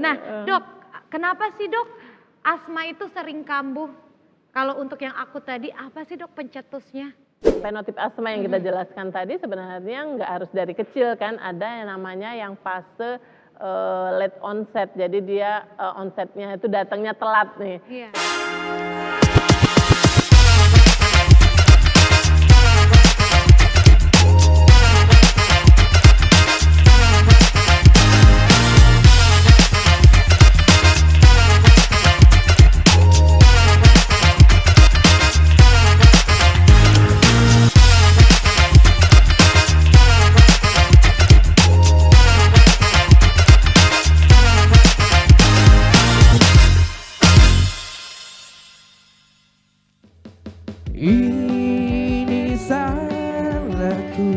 Nah, Dok, kenapa sih Dok asma itu sering kambuh? Kalau untuk yang akut tadi, apa sih Dok pencetusnya? Fenotip asma yang kita jelaskan tadi sebenarnya nggak harus dari kecil kan, ada yang namanya yang fase late onset, jadi dia onsetnya itu datangnya telat nih. Iya. Ini salahku,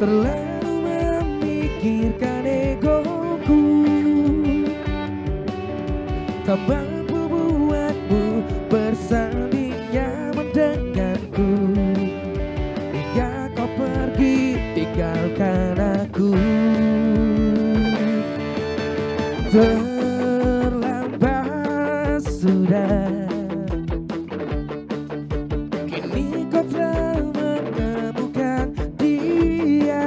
terlalu memikirkan egoku, tak mampu buatmu bersanding nyaman denganku, hingga kau pergi tinggalkan aku. Terlambat sudah, kini kau telah menemukan dia,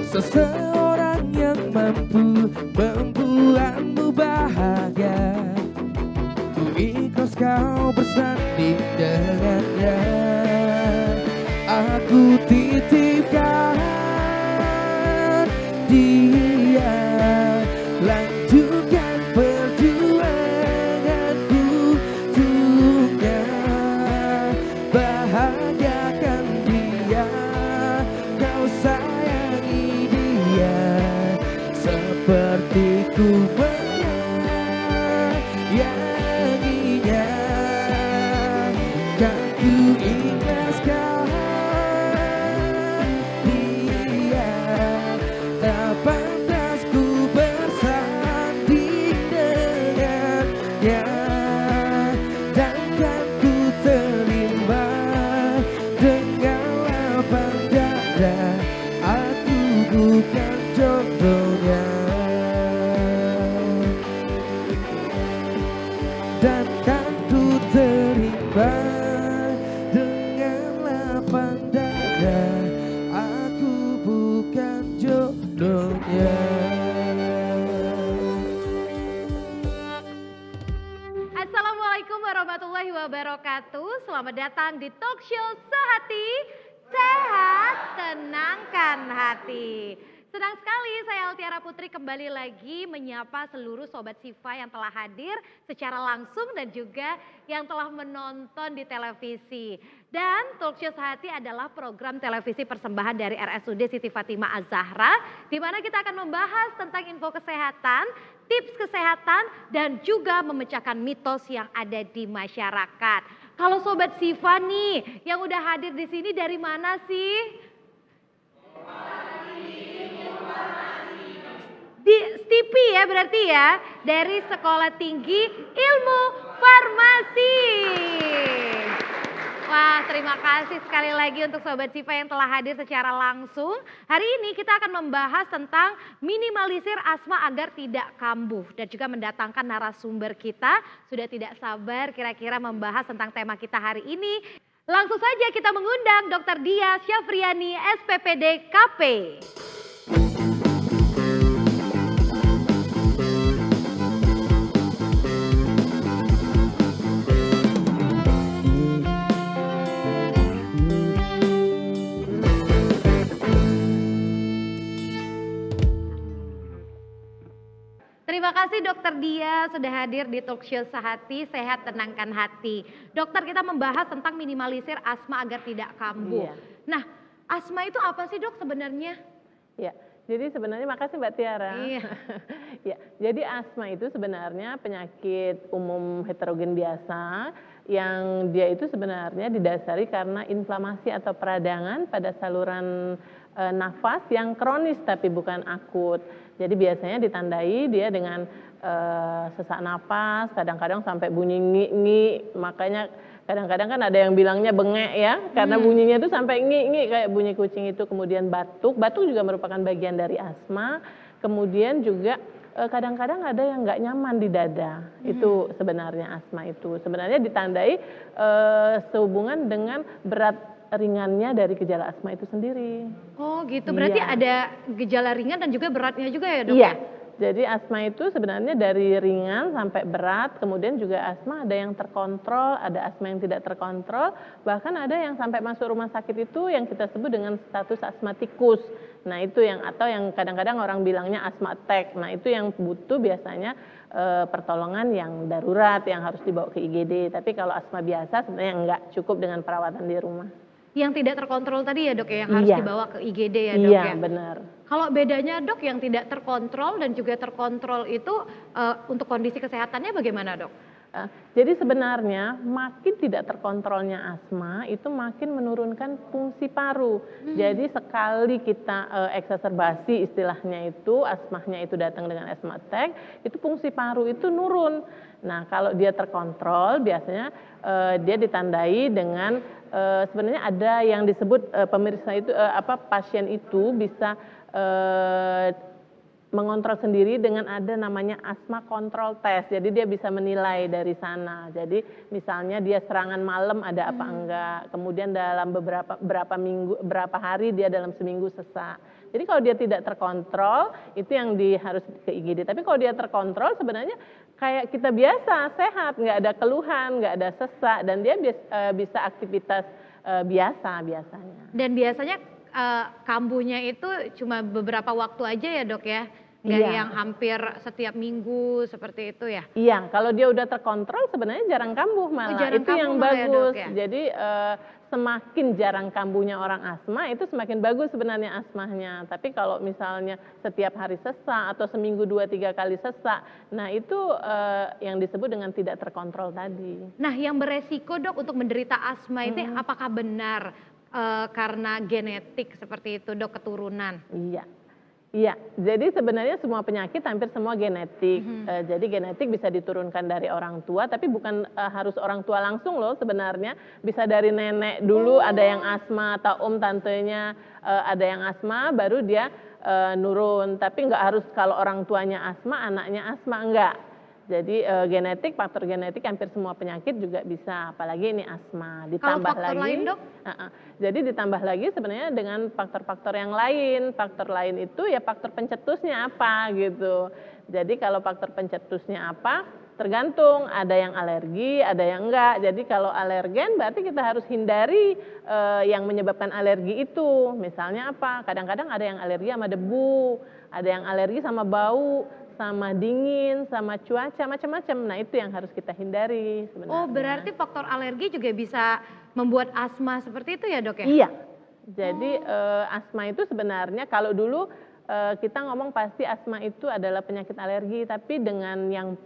seseorang yang mampu membuatmu bahagia. Ku ikhlas kau bersanding dengannya, aku titipkan dia, lanjutkan perjuanganku untuknya, bahagiakan dia, kau sayangi dia seperti ku menyayanginya, kan ku ikhlaskan dia, tak pantas ku bersanding dengannya, dan kan ku terima dengan lapang dada, aku bukan jodohnya, dan kan ku terima dengan lapang dada, aku bukan jodohnya. Assalamualaikum warahmatullahi wabarakatuh. Selamat datang di talk show Sehati, Sehat Tenangkan Hati. Senang sekali saya Altiara Putri kembali lagi menyapa seluruh Sobat Sifa yang telah hadir secara langsung dan juga yang telah menonton di televisi. Dan talk show Sehati adalah program televisi persembahan dari RSUD Siti Fatimah Az-Zahra, di mana kita akan membahas tentang info kesehatan, tips kesehatan, dan juga memecahkan mitos yang ada di masyarakat. Kalau Sobat Sifa nih yang udah hadir di sini dari mana sih? Di STIPI ya berarti ya, dari Sekolah Tinggi Ilmu Farmasi. Wah, terima kasih sekali lagi untuk Sobat Sifa yang telah hadir secara langsung. Hari ini kita akan membahas tentang minimalisir asma agar tidak kambuh. Dan juga mendatangkan narasumber kita. Sudah tidak sabar kira-kira membahas tentang tema kita hari ini. Langsung saja kita mengundang Dr. Dia Syafriani, SPPD KP. Terima kasih Dokter Dia sudah hadir di talk show Sehati, Sehat Tenangkan Hati. Dokter, kita membahas tentang minimalisir asma agar tidak kambuh. Iya. Nah, asma itu apa sih Dok sebenarnya? Ya, jadi sebenarnya makasih Mbak Tiara. Iya. Ya, jadi asma itu sebenarnya penyakit umum heterogen biasa yang dia itu sebenarnya didasari karena inflamasi atau peradangan pada saluran nafas yang kronis tapi bukan akut. Jadi biasanya ditandai dia dengan sesak napas, kadang-kadang sampai bunyi ngi-ngi, makanya kadang-kadang kan ada yang bilangnya bengek ya, karena bunyinya itu sampai ngi-ngi kayak bunyi kucing itu. Kemudian batuk juga merupakan bagian dari asma. Kemudian juga kadang-kadang ada yang nggak nyaman di dada, itu sebenarnya asma itu. Sebenarnya ditandai sehubungan dengan berat ringannya dari gejala asma itu sendiri. Oh gitu, berarti Iya. ada gejala ringan dan juga beratnya juga ya dok? Iya, ya? jadi asma itu sebenarnya dari ringan sampai berat, kemudian juga asma ada yang terkontrol, ada asma yang tidak terkontrol, bahkan ada yang sampai masuk rumah sakit itu yang kita sebut dengan status asmatikus. Nah itu yang, atau yang kadang-kadang orang bilangnya asma attack, nah itu yang butuh biasanya pertolongan yang darurat, yang harus dibawa ke IGD. Tapi kalau asma biasa sebenarnya enggak, cukup dengan perawatan di rumah. Yang tidak terkontrol tadi ya dok ya, yang harus Iya. dibawa ke IGD ya dok Iya, ya? benar. Kalau bedanya dok yang tidak terkontrol dan juga terkontrol itu untuk kondisi kesehatannya bagaimana dok? Jadi sebenarnya makin tidak terkontrolnya asma itu makin menurunkan fungsi paru. Jadi sekali kita eksaserbasi istilahnya itu, asmanya itu datang dengan asma attack, itu fungsi paru itu nurun. Nah kalau dia terkontrol biasanya dia ditandai dengan sebenarnya ada yang disebut pemirsa itu pasien itu bisa mengontrol sendiri dengan ada namanya asma control test. Jadi dia bisa menilai dari sana. Jadi misalnya dia serangan malam ada apa enggak. Kemudian dalam berapa hari dia dalam seminggu sesak. Jadi kalau dia tidak terkontrol itu yang harus ke IGD. Tapi kalau dia terkontrol sebenarnya kayak kita biasa sehat, nggak ada keluhan, nggak ada sesak dan dia bisa aktivitas biasa biasanya. Dan biasanya kambuhnya itu cuma beberapa waktu aja ya dok ya? Nggak Iya. yang hampir setiap minggu seperti itu ya? Iya, kalau dia udah terkontrol sebenarnya jarang kambuh malah. jarang Itu kambuh yang malah ya, Dok, bagus. ya? Jadi semakin jarang kambuhnya orang asma itu semakin bagus sebenarnya asmanya. Tapi kalau misalnya setiap hari sesak atau seminggu 2-3 kali sesak, nah itu yang disebut dengan tidak terkontrol tadi. Nah yang beresiko dok untuk menderita asma itu apakah benar karena genetik seperti itu dok, keturunan? Iya. Iya, jadi sebenarnya semua penyakit hampir semua genetik. Jadi genetik bisa diturunkan dari orang tua, tapi bukan harus orang tua langsung loh sebenarnya. Bisa dari nenek dulu ada yang asma, atau tantenya ada yang asma, baru dia nurun. Tapi nggak harus kalau orang tuanya asma, anaknya asma, enggak. Jadi genetik, faktor genetik hampir semua penyakit juga bisa, apalagi ini asma. Ditambah Kalau faktor lagi, lain dok? Jadi ditambah lagi sebenarnya dengan faktor-faktor yang lain. Faktor lain itu ya faktor pencetusnya apa gitu. Jadi kalau faktor pencetusnya apa, tergantung, ada yang alergi, ada yang enggak. Jadi kalau alergen berarti kita harus hindari yang menyebabkan alergi itu. Misalnya apa? Kadang-kadang ada yang alergi sama debu, ada yang alergi sama bau, sama dingin, sama cuaca, macam-macam. Nah itu yang harus kita hindari sebenarnya. Oh berarti faktor alergi juga bisa membuat asma seperti itu ya dok ya? Iya, jadi asma itu sebenarnya kalau dulu kita ngomong pasti asma itu adalah penyakit alergi, tapi dengan yang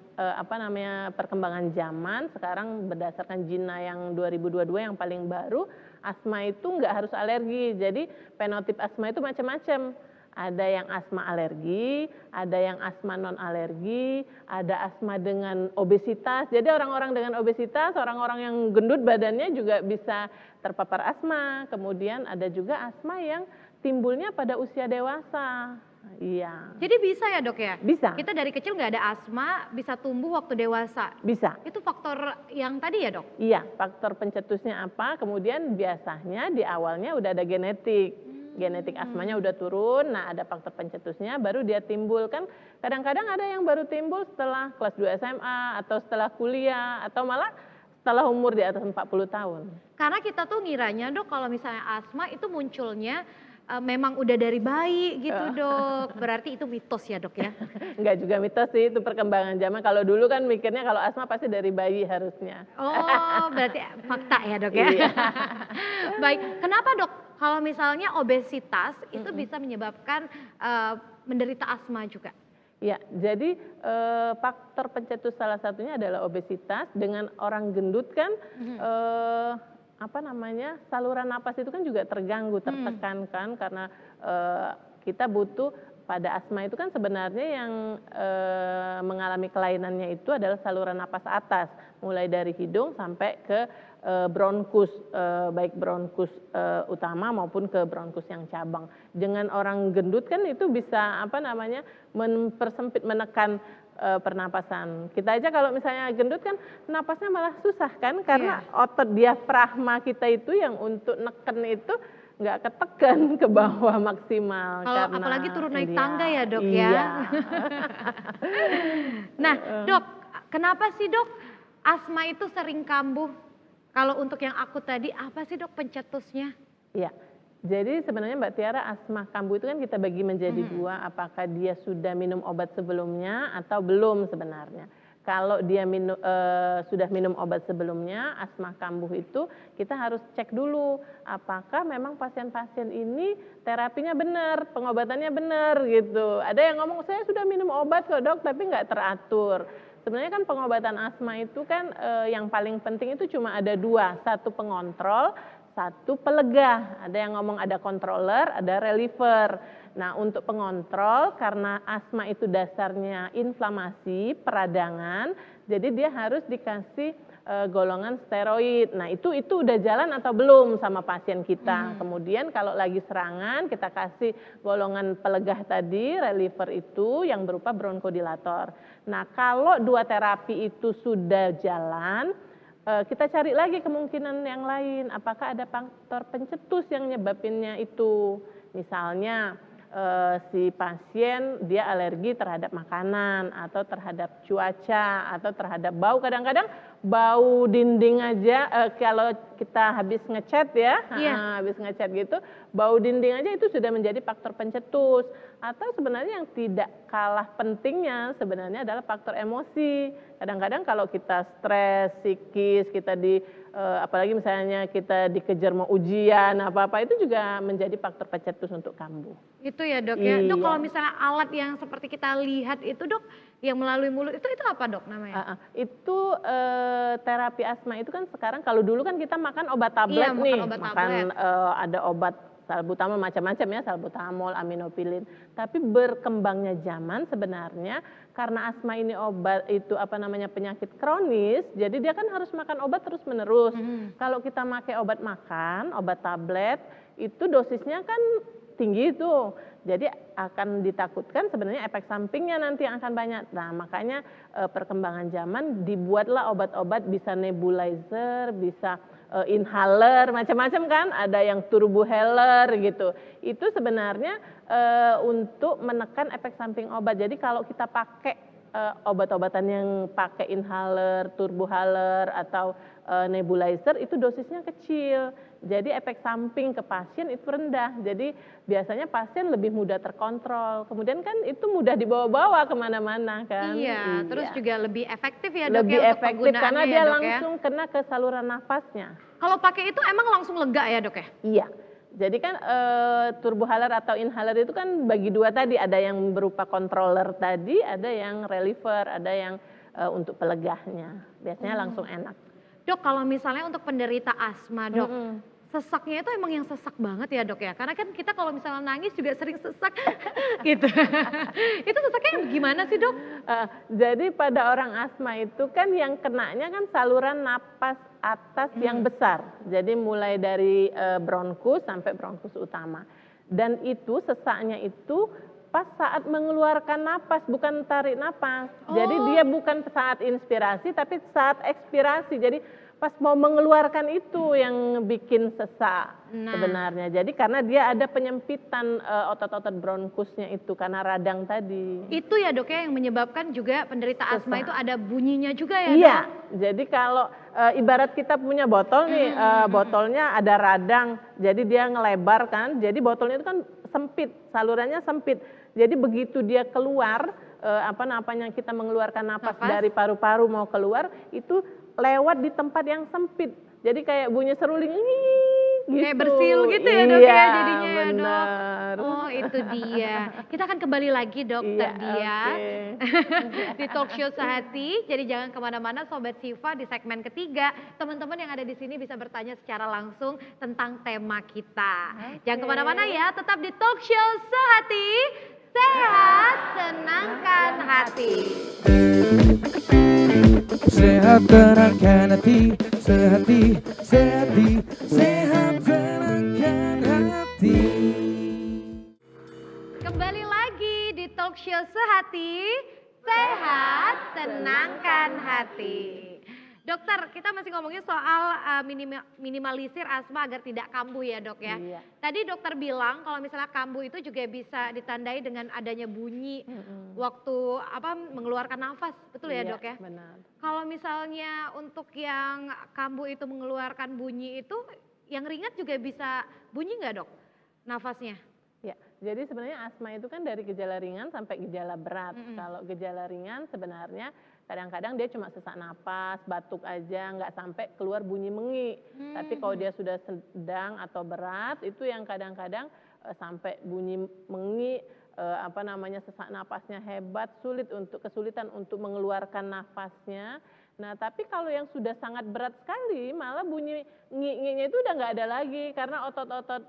perkembangan zaman sekarang berdasarkan JINA yang 2022 yang paling baru, asma itu nggak harus alergi. Jadi fenotip asma itu macam-macam. Ada yang asma alergi, ada yang asma non alergi, ada asma dengan obesitas. Jadi orang-orang dengan obesitas, orang-orang yang gendut badannya juga bisa terpapar asma. Kemudian ada juga asma yang timbulnya pada usia dewasa. Iya. Jadi bisa ya dok ya? Bisa. Kita dari kecil nggak ada asma, bisa tumbuh waktu dewasa. Bisa. Itu faktor yang tadi ya dok? Iya, faktor pencetusnya apa, kemudian biasanya di awalnya udah ada genetik. Genetik asmanya udah turun, nah ada faktor pencetusnya, baru dia timbul. Kan kadang-kadang ada yang baru timbul setelah kelas 2 SMA, atau setelah kuliah, atau malah setelah umur di atas 40 tahun. Karena kita tuh ngiranya dok kalau misalnya asma itu munculnya memang udah dari bayi gitu dok. Berarti itu mitos ya dok ya? Enggak juga mitos sih, itu perkembangan zaman. Kalau dulu kan mikirnya kalau asma pasti dari bayi harusnya. Oh berarti fakta ya dok ya? Iya. Baik, kenapa dok kalau misalnya obesitas itu bisa menyebabkan menderita asma juga? Ya, jadi faktor pencetus salah satunya adalah obesitas. Dengan orang gendut kan apa namanya, saluran napas itu kan juga terganggu, tertekan kan, karena kita butuh pada asma itu kan sebenarnya yang mengalami kelainannya itu adalah saluran napas atas, mulai dari hidung sampai ke bronkus, baik bronkus utama maupun ke bronkus yang cabang. Dengan orang gendut kan itu bisa apa namanya, mempersempit, menekan pernapasan. Kita aja kalau misalnya gendut kan napasnya malah susah kan, karena otot diafragma kita itu yang untuk neken itu nggak ketekan ke bawah maksimal. Kalau karena apalagi turun naik iya, tangga ya dok iya. ya. Nah dok, kenapa sih dok asma itu sering kambuh? Kalau untuk yang akut tadi apa sih dok pencetusnya? Iya, jadi sebenarnya Mbak Tiara, asma kambuh itu kan kita bagi menjadi dua, apakah dia sudah minum obat sebelumnya atau belum sebenarnya. Kalau dia sudah minum obat sebelumnya, asma kambuh itu kita harus cek dulu apakah memang pasien-pasien ini terapinya benar, pengobatannya benar gitu. Ada yang ngomong saya sudah minum obat kok dok, tapi nggak teratur. Sebenarnya kan pengobatan asma itu kan yang paling penting itu cuma ada dua, satu pengontrol, satu pelegah. Ada yang ngomong ada controller, ada reliever. Nah untuk pengontrol karena asma itu dasarnya inflamasi, peradangan, jadi dia harus dikasih golongan steroid. Nah itu udah jalan atau belum sama pasien kita. Kemudian kalau lagi serangan kita kasih golongan pelegah tadi, reliever itu yang berupa bronkodilator. Nah kalau dua terapi itu sudah jalan, kita cari lagi kemungkinan yang lain. Apakah ada faktor pencetus yang nyebabinnya itu? Misalnya si pasien dia alergi terhadap makanan atau terhadap cuaca atau terhadap bau. Kadang-kadang bau dinding aja kalau kita habis ngecat ya, habis ngecat gitu, bau dinding aja itu sudah menjadi faktor pencetus. Atau sebenarnya yang tidak kalah pentingnya sebenarnya adalah faktor emosi. Kadang-kadang kalau kita stres, psikis, kita apalagi misalnya kita dikejar mau ujian apa-apa, itu juga menjadi faktor pencetus untuk kambuh. Itu ya dok ya. Dok Iya. kalau misalnya alat yang seperti kita lihat itu dok, yang melalui mulut itu apa dok namanya? Itu terapi asma itu kan sekarang, kalau dulu kan kita makan obat tablet Iya, makan nih, obat makan tablet. ada obat salbutamol macam-macam ya, salbutamol, aminopilin. Tapi berkembangnya zaman sebenarnya karena asma ini obat itu apa namanya penyakit kronis, jadi dia kan harus makan obat terus-menerus. Kalau kita pakai obat makan, obat tablet, itu dosisnya kan tinggi itu. Jadi akan ditakutkan sebenarnya efek sampingnya nanti yang akan banyak. Nah makanya perkembangan zaman dibuatlah obat-obat, bisa nebulizer, bisa inhaler, macam-macam kan, ada yang turbohaler gitu. Itu sebenarnya untuk menekan efek samping obat. Jadi kalau kita pakai obat-obatan yang pakai inhaler, turbohaler atau nebulizer itu dosisnya kecil. Jadi efek samping ke pasien itu rendah. Jadi biasanya pasien lebih mudah terkontrol. Kemudian kan itu mudah dibawa-bawa kemana-mana kan. Iya, terus juga lebih efektif ya dok lebih ya untuk efektif karena penggunaannya dia ya dok ya. langsung kena ke saluran nafasnya. Kalau pakai itu emang langsung lega ya dok ya? Iya. Jadi kan turbohaler atau inhaler itu kan bagi dua tadi, ada yang berupa controller tadi, ada yang reliever, ada yang untuk pelegahnya. Biasanya langsung enak. Dok kalau misalnya untuk penderita asma dok, sesaknya itu emang yang sesak banget ya dok ya? Karena kan kita kalau misalnya nangis juga sering sesak gitu. Itu sesaknya gimana sih dok? Jadi pada orang asma itu kan yang kenanya kan saluran napas atas yang besar. Jadi mulai dari bronkus sampai bronkus utama. Dan itu sesaknya itu pas saat mengeluarkan napas, bukan tarik napas. Jadi dia bukan saat inspirasi tapi saat ekspirasi. Jadi pas mau mengeluarkan itu yang bikin sesak sebenarnya. Jadi karena dia ada penyempitan otot-otot bronkusnya itu karena radang tadi. Itu ya dok ya yang menyebabkan juga penderita asma itu ada bunyinya juga ya dok? Iya, jadi kalau ibarat kita punya botol nih, botolnya ada radang, jadi dia ngelebar kan, jadi botolnya itu kan sempit, salurannya sempit. Jadi begitu dia keluar, apa namanya kita mengeluarkan napas dari paru-paru mau keluar, itu lewat di tempat yang sempit. Jadi kayak bunyi seruling, gitu. Kayak bersil gitu ya dok ya jadinya ya dok. benar. Oh itu dia. Kita akan kembali lagi dokter Iya, Dia oke. di talk show Sehati. Jadi jangan kemana-mana Sobat Siva, di segmen ketiga teman-teman yang ada di sini bisa bertanya secara langsung tentang tema kita. Jangan kemana-mana ya, tetap di talk show Sehati. Sehat, tenangkan hati. Sehat tenangkan hati, sehati, sehati, sehat tenangkan hati. Kembali lagi di talk show Sehati, sehat, tenangkan hati. Dokter, kita masih ngomongin soal minimalisir asma agar tidak kambuh ya dok ya. Iya. Tadi dokter bilang kalau misalnya kambuh itu juga bisa ditandai dengan adanya bunyi waktu mengeluarkan nafas, betul ya Iya, dok ya? benar. Kalau misalnya untuk yang kambuh itu mengeluarkan bunyi itu, yang ringan juga bisa bunyi nggak dok nafasnya? Ya, jadi sebenarnya asma itu kan dari gejala ringan sampai gejala berat. Kalau gejala ringan sebenarnya kadang-kadang dia cuma sesak napas, batuk aja, nggak sampai keluar bunyi mengi. Tapi kalau dia sudah sedang atau berat, itu yang kadang-kadang sampai bunyi mengi, sesak napasnya hebat, kesulitan untuk mengeluarkan nafasnya. Nah, tapi kalau yang sudah sangat berat sekali, malah bunyi ngi-nginya itu udah nggak ada lagi karena otot-otot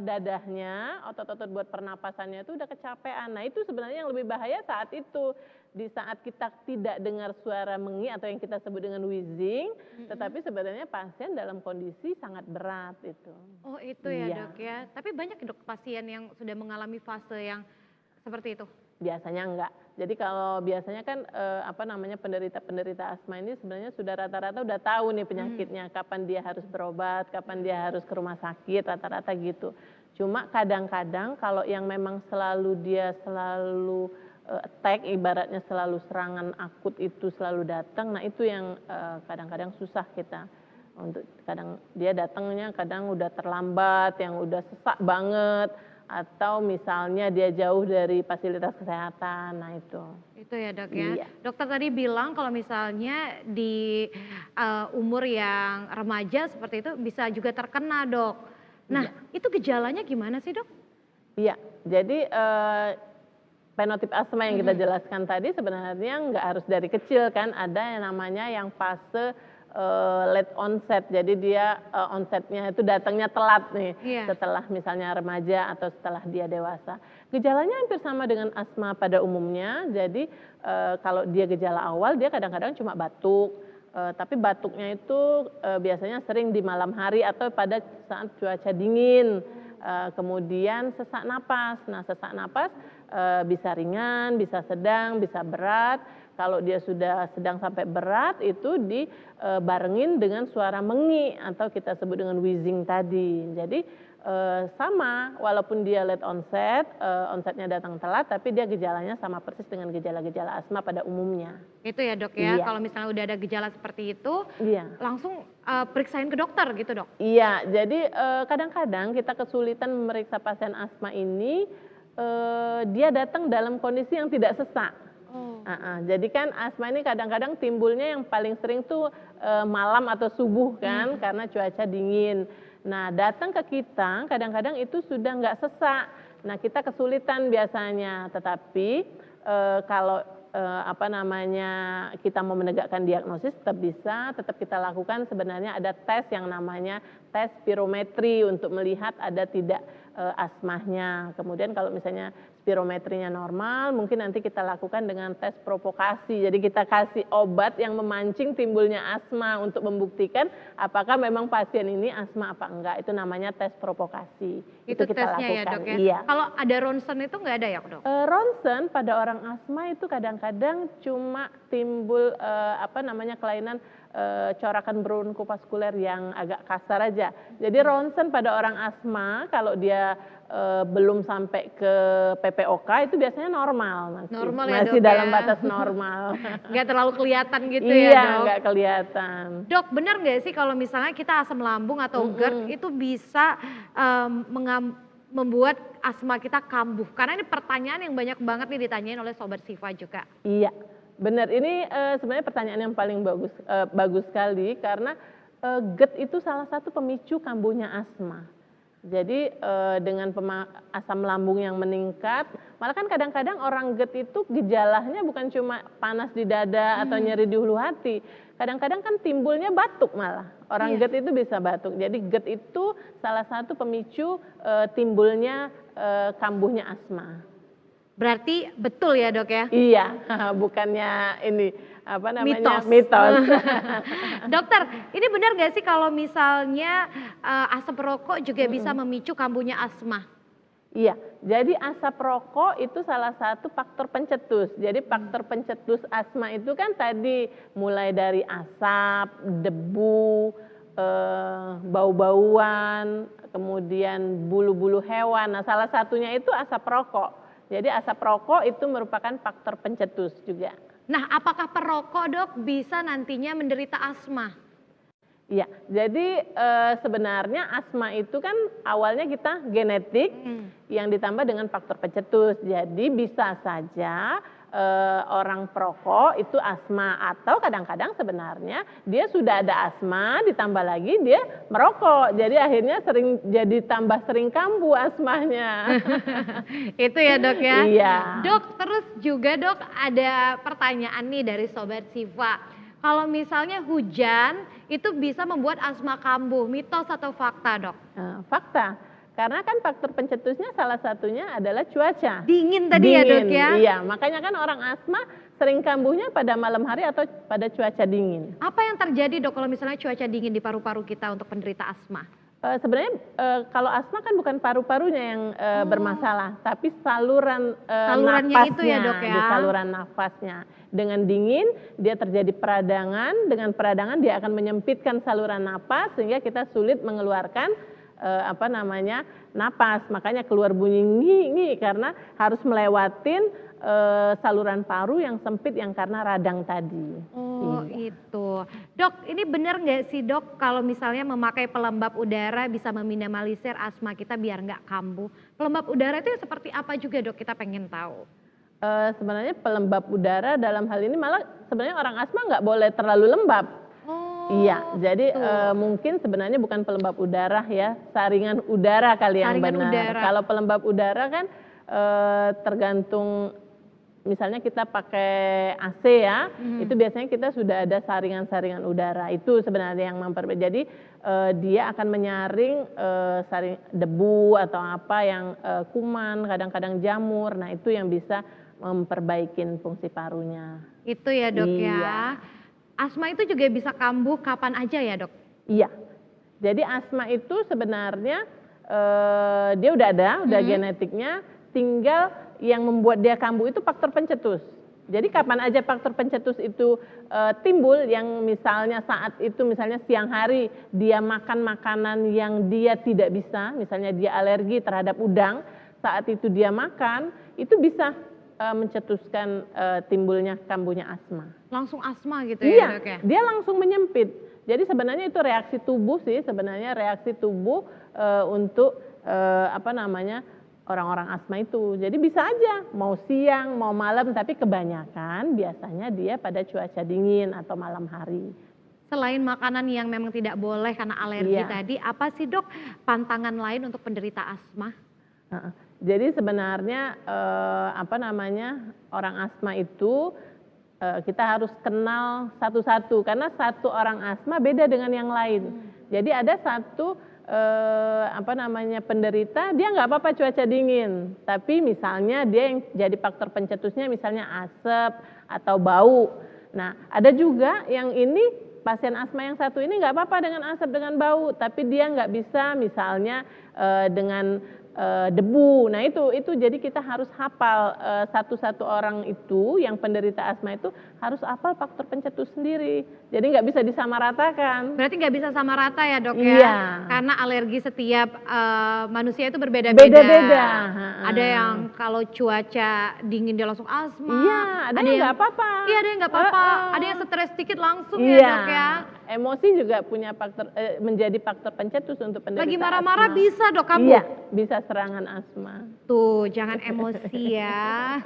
dadahnya, otot-otot buat pernapasannya itu udah kecapean. Nah, itu sebenarnya yang lebih bahaya saat itu. Di saat kita tidak dengar suara mengi atau yang kita sebut dengan wheezing, tetapi sebenarnya pasien dalam kondisi sangat berat itu. Oh itu ya Iya. dok ya, tapi banyak dok pasien yang sudah mengalami fase yang seperti itu? Biasanya enggak. Jadi kalau biasanya kan penderita asma ini sebenarnya sudah rata-rata udah tahu nih penyakitnya, kapan dia harus berobat, kapan dia harus ke rumah sakit, rata-rata gitu. Cuma kadang-kadang kalau yang memang dia selalu attack, ibaratnya selalu serangan akut itu selalu datang, nah itu yang kadang-kadang susah kita. Kadang dia datangnya kadang udah terlambat, yang udah sesak banget, atau misalnya dia jauh dari fasilitas kesehatan, nah itu. Itu ya dok ya. Iya. Dokter tadi bilang kalau misalnya di umur yang remaja seperti itu bisa juga terkena dok. Nah itu gejalanya gimana sih dok? Iya, jadi fenotip asma yang kita jelaskan tadi sebenarnya nggak harus dari kecil kan, ada yang namanya yang fase late onset, jadi dia onsetnya itu datangnya telat nih, setelah misalnya remaja atau setelah dia dewasa. Gejalanya hampir sama dengan asma pada umumnya, jadi kalau dia gejala awal dia kadang-kadang cuma batuk, tapi batuknya itu biasanya sering di malam hari atau pada saat cuaca dingin. Kemudian sesak napas, nah sesak napas bisa ringan, bisa sedang, bisa berat. Kalau dia sudah sedang sampai berat itu dibarengin dengan suara mengi atau kita sebut dengan wheezing tadi. Jadi sama, walaupun dia late onset, onsetnya datang telat, tapi dia gejalanya sama persis dengan gejala-gejala asma pada umumnya. Itu ya dok ya, Iya. kalau misalnya udah ada gejala seperti itu, Iya. langsung periksain ke dokter gitu dok? Iya, jadi kadang-kadang kita kesulitan memeriksa pasien asma ini, dia datang dalam kondisi yang tidak sesak. Jadi kan asma ini kadang-kadang timbulnya yang paling sering tuh malam atau subuh kan, karena cuaca dingin. Nah datang ke kita kadang-kadang itu sudah nggak sesak. Nah kita kesulitan biasanya, tetapi kalau kita mau menegakkan diagnosis tetap kita lakukan. Sebenarnya ada tes yang namanya tes spirometri untuk melihat ada tidak asmanya. Kemudian kalau misalnya spirometrinya normal, mungkin nanti kita lakukan dengan tes provokasi. Jadi kita kasih obat yang memancing timbulnya asma untuk membuktikan apakah memang pasien ini asma apa enggak. Itu namanya tes provokasi. Itu kita tesnya lakukan. Ya dok ya? Iya. Kalau ada ronsen itu nggak ada ya dok? Ronsen pada orang asma itu kadang-kadang cuma timbul kelainan corakan bronkovaskuler yang agak kasar aja. Jadi ronsen pada orang asma kalau dia belum sampai ke PPOK itu biasanya normal, masih dok, dalam ya? batas normal. Nggak terlalu kelihatan gitu Iya, ya dok? nggak kelihatan. Dok benar nggak sih kalau misalnya kita asam lambung atau GERD itu bisa membuat asma kita kambuh? Karena ini pertanyaan yang banyak banget nih ditanyain oleh Sobat Siva juga. Iya, benar. Ini sebenarnya pertanyaan yang paling bagus sekali karena GERD itu salah satu pemicu kambuhnya asma. Jadi dengan asam lambung yang meningkat, malah kan kadang-kadang orang GERD itu gejalanya bukan cuma panas di dada atau nyeri di hulu hati. Kadang-kadang kan timbulnya batuk malah. Orang GERD itu bisa batuk. Jadi GERD itu salah satu pemicu timbulnya kambuhnya asma. Berarti betul ya dok ya? Iya, bukannya ini apa namanya mitos. Dokter, ini benar nggak sih kalau misalnya asap rokok juga bisa memicu kambuhnya asma? Iya, jadi asap rokok itu salah satu faktor pencetus. Jadi faktor pencetus asma itu kan tadi mulai dari asap, debu, bau-bauan, kemudian bulu-bulu hewan. Nah, salah satunya itu asap rokok. Jadi asap rokok itu merupakan faktor pencetus juga. Nah, apakah perokok dok bisa nantinya menderita asma? Iya, jadi sebenarnya asma itu kan awalnya kita genetik yang ditambah dengan faktor pencetus. Jadi bisa saja orang perokok itu asma atau kadang-kadang sebenarnya dia sudah ada asma ditambah lagi dia merokok. Jadi akhirnya jadi tambah sering kambuh asmanya. Itu ya dok ya? Iya. Dok, terus juga dok ada pertanyaan nih dari Sobat Siva. Kalau misalnya hujan itu bisa membuat asma kambuh, mitos atau fakta dok? Fakta, karena kan faktor pencetusnya salah satunya adalah cuaca. Dingin tadi ya dok ya? Iya, makanya kan orang asma sering kambuhnya pada malam hari atau pada cuaca dingin. Apa yang terjadi dok kalau misalnya cuaca dingin di paru-paru kita untuk penderita asma? Sebenarnya kalau asma kan bukan paru-parunya yang bermasalah, tapi salurannya nafasnya, itu ya dok ya? di saluran nafasnya. Dengan dingin dia terjadi peradangan, dengan peradangan dia akan menyempitkan saluran napas sehingga kita sulit mengeluarkan napas. Makanya keluar bunyi ngi karena harus melewatin saluran paru yang sempit yang karena radang tadi. Oh itu. Dok, ini benar nggak sih dok kalau misalnya memakai pelembab udara bisa meminimalisir asma kita biar nggak kambuh? Pelembab udara itu seperti apa juga dok, kita pengen tahu. Sebenarnya pelembab udara dalam hal ini malah sebenarnya orang asma nggak boleh terlalu lembab. Iya, jadi mungkin sebenarnya bukan pelembab udara ya, saringan udara kali yang benar. Kalau pelembab udara kan tergantung, misalnya kita pakai AC ya, itu biasanya kita sudah ada saringan-saringan udara. Itu sebenarnya yang jadi dia akan menyaring debu atau apa yang kuman, kadang-kadang jamur. Nah itu yang bisa memperbaikin fungsi parunya. Itu ya dok ya. Asma itu juga bisa kambuh kapan aja ya dok? Iya, jadi asma itu sebenarnya dia udah ada, udah genetiknya, tinggal yang membuat dia kambuh itu faktor pencetus. Jadi kapan aja faktor pencetus itu timbul, yang misalnya saat itu misalnya siang hari dia makan makanan yang dia tidak bisa, misalnya dia alergi terhadap udang, saat itu dia makan, itu bisa mencetuskan timbulnya kambuhnya asma. Langsung asma gitu ya dok ya? Dia langsung menyempit. Jadi sebenarnya itu reaksi tubuh sih, sebenarnya reaksi tubuh untuk orang-orang asma itu. Jadi bisa aja mau siang, mau malam, tapi kebanyakan biasanya dia pada cuaca dingin atau malam hari. Selain makanan yang memang tidak boleh karena alergi tadi, apa sih dok pantangan lain untuk penderita asma? Jadi sebenarnya orang asma itu kita harus kenal satu-satu, karena satu orang asma beda dengan yang lain. Jadi ada satu penderita dia nggak apa-apa cuaca dingin, tapi misalnya dia yang jadi faktor pencetusnya misalnya asap atau bau. Nah ada juga yang ini pasien asma yang satu ini nggak apa-apa dengan asap dengan bau, tapi dia nggak bisa misalnya dengan debu. Nah itu jadi kita harus hafal satu-satu orang itu yang penderita asma itu harus hafal faktor pencetus sendiri. Jadi nggak bisa disamaratakan. Berarti nggak bisa sama rata ya dok ya? Iya. Karena alergi setiap manusia itu berbeda-beda. Beda-beda. Ada yang kalau cuaca dingin dia langsung asma. Iya, ada yang nggak apa-apa. Iya, ada yang nggak apa-apa. Ada yang stres sedikit langsung ya dok ya. Emosi juga punya faktor menjadi faktor pencetus untuk penderita Lagi marah-marah asma. bisa dok kamu? Iya, bisa serangan asma. Tuh, jangan emosi ya.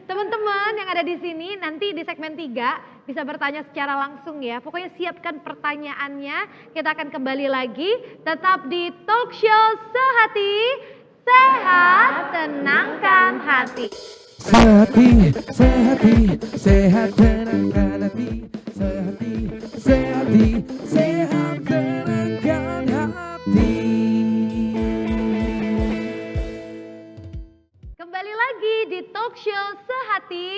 Teman-teman yang ada di sini nanti di segmen 3 bisa bertanya secara langsung ya. Pokoknya siapkan pertanyaannya. Kita akan kembali lagi tetap di talk show Sehati, sehat tenangkan hati. Sehati, sehati, sehat tenangkan hati. Sehati, sehati, sehat tenangkan hati. Kembali lagi di talk show Sehati,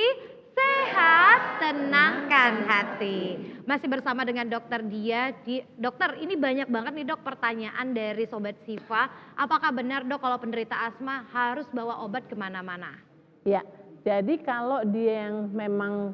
sehat tenangkan hati. Masih bersama dengan Dokter Dia. Dokter, ini banyak banget nih dok pertanyaan dari Sobat Siva. Apakah benar dok kalau penderita asma harus bawa obat kemana-mana? Ya, jadi kalau dia yang memang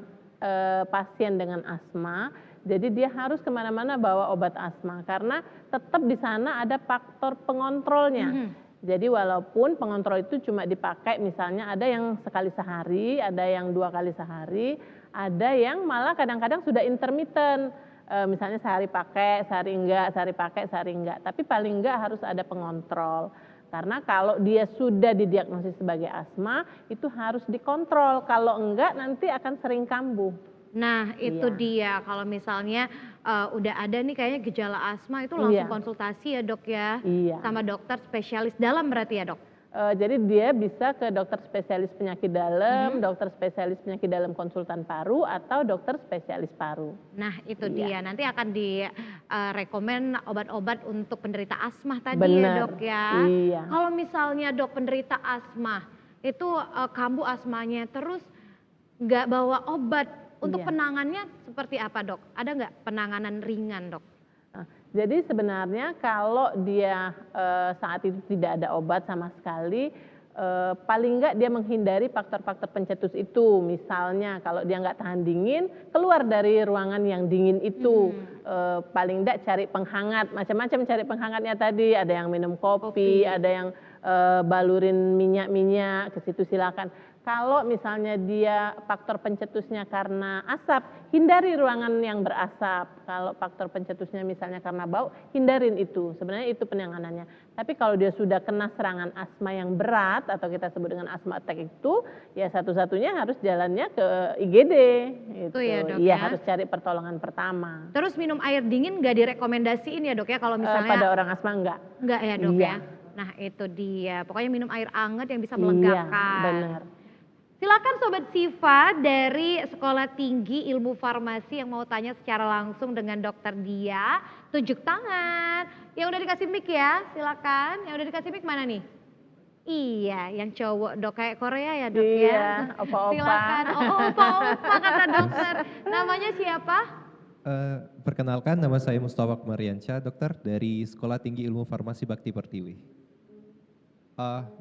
pasien dengan asma, jadi dia harus kemana-mana bawa obat asma karena tetap di sana ada faktor pengontrolnya. Jadi walaupun pengontrol itu cuma dipakai misalnya ada yang sekali sehari, ada yang 2 kali sehari, ada yang malah kadang-kadang sudah intermittent. Misalnya sehari pakai, sehari enggak, sehari pakai, sehari enggak. Tapi paling enggak harus ada pengontrol. Karena kalau dia sudah didiagnosis sebagai asma, itu harus dikontrol. Kalau enggak nanti akan sering kambuh. Nah itu dia, kalau misalnya udah ada nih kayaknya gejala asma itu langsung konsultasi ya dok ya. Sama dokter spesialis dalam berarti ya dok? Jadi dia bisa ke dokter spesialis penyakit dalam, dokter spesialis penyakit dalam konsultan paru, atau dokter spesialis paru. Nah itu dia, nanti akan direkomen obat-obat untuk penderita asma tadi ya dok ya. Kalau misalnya dok penderita asma, itu kambuh asmanya terus nggak bawa obat, untuk penanganannya seperti apa dok? Ada nggak penanganan ringan dok? Jadi sebenarnya kalau dia saat itu tidak ada obat sama sekali, paling enggak dia menghindari faktor-faktor pencetus itu. Misalnya kalau dia nggak tahan dingin, keluar dari ruangan yang dingin itu. Paling enggak cari penghangat, macam-macam cari penghangatnya tadi. Ada yang minum kopi, ada yang balurin minyak-minyak, ke situ silakan. Kalau misalnya dia faktor pencetusnya karena asap, hindari ruangan yang berasap. Kalau faktor pencetusnya misalnya karena bau, hindarin itu. Sebenarnya itu penanganannya. Tapi kalau dia sudah kena serangan asma yang berat atau kita sebut dengan asma attack itu, ya satu-satunya harus jalannya ke IGD. Gitu. Ya dok ya harus cari pertolongan pertama. Terus minum air dingin nggak direkomendasiin ya dok ya kalau misalnya? Pada orang asma enggak. Enggak ya dok ya? Nah itu dia, pokoknya minum air hangat yang bisa melegakan. Iya benar. Silakan Sobat Siva dari Sekolah Tinggi Ilmu Farmasi yang mau tanya secara langsung dengan Dokter Dia, tunjuk tangan. Yang udah dikasih mic ya, silakan. Yang udah dikasih mic mana nih? Iya, yang cowok dok kayak Korea ya dok ya. Iya, opa-opa. Silakan. Oh, opa-opa kata dokter. Namanya siapa? Perkenalkan, nama saya Mustafa Kumariansyah, dokter dari Sekolah Tinggi Ilmu Farmasi Bakti Pertiwi.